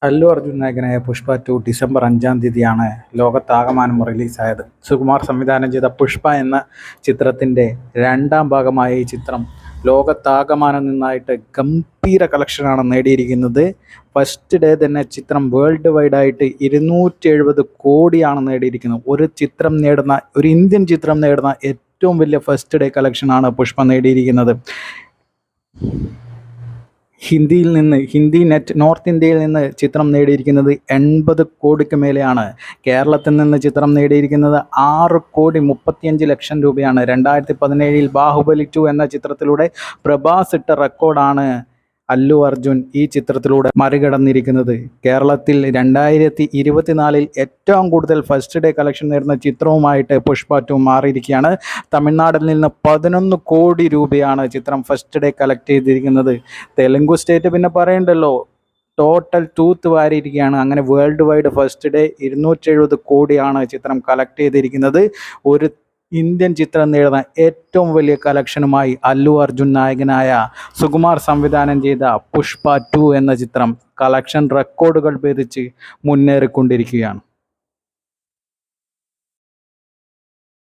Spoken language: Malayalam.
അല്ലു അർജുൻ നായകനായ പുഷ്പ 2 ഡിസംബർ 5-ാം തീയതിയാണ് ലോകത്താകമാനം റിലീസായത്. സുകുമാർ സംവിധാനം ചെയ്ത പുഷ്പ എന്ന ചിത്രത്തിൻ്റെ രണ്ടാം ഭാഗമായ ഈ ചിത്രം ലോകത്താകമാനം നിന്നായിട്ട് ഗംഭീര കളക്ഷനാണ് നേടിയിരിക്കുന്നത്. ഫസ്റ്റ് ഡേ തന്നെ ചിത്രം വേൾഡ് വൈഡായിട്ട് 270 കോടിയാണ് നേടിയിരിക്കുന്നത്. ഒരു ഇന്ത്യൻ ചിത്രം നേടുന്ന ഏറ്റവും വലിയ ഫസ്റ്റ് ഡേ കളക്ഷനാണ് പുഷ്പ നേടിയിരിക്കുന്നത്. നോർത്ത് ഇന്ത്യയിൽ നിന്ന് ചിത്രം നേടിയിരിക്കുന്നത് 80 കോടിക്ക് മേലെയാണ്. കേരളത്തിൽ നിന്ന് ചിത്രം നേടിയിരിക്കുന്നത് 6,35,00,000 രൂപയാണ്. 2017 ബാഹുബലി 2 എന്ന ചിത്രത്തിലൂടെ പ്രഭാസ് ഇട്ട റെക്കോർഡാണ് അല്ലു അർജുൻ ഈ ചിത്രത്തിലൂടെ മറികടന്നിരിക്കുന്നത്. കേരളത്തിൽ 2024 ഏറ്റവും കൂടുതൽ ഫസ്റ്റ് ഡേ കളക്ഷൻ നേടുന്ന ചിത്രവുമായിട്ട് പുഷ്പ 2 മാറിയിരിക്കുകയാണ്. തമിഴ്നാട്ടിൽ നിന്ന് 11 കോടി രൂപയാണ് ചിത്രം ഫസ്റ്റ് ഡേ കളക്ട് ചെയ്തിരിക്കുന്നത്. തെലുങ്കു സ്റ്റേറ്റ് പിന്നെ പറയണ്ടല്ലോ, ടോട്ടൽ തൂത്ത് വാരിയിരിക്കുകയാണ്. അങ്ങനെ വേൾഡ് വൈഡ് ഫസ്റ്റ് ഡേ 270 കോടിയാണ് ചിത്രം കളക്ട് ചെയ്തിരിക്കുന്നത്. ഒരു ഇന്ത്യൻ ചിത്രം നേടുന്ന ഏറ്റവും വലിയ കളക്ഷനുമായി അല്ലു അർജുൻ നായകനായ സുകുമാർ സംവിധാനം ചെയ്ത പുഷ്പ 2 എന്ന ചിത്രം കളക്ഷൻ റെക്കോർഡുകൾ ഭേദിച്ച് മുന്നേറിക്കൊണ്ടിരിക്കുകയാണ്.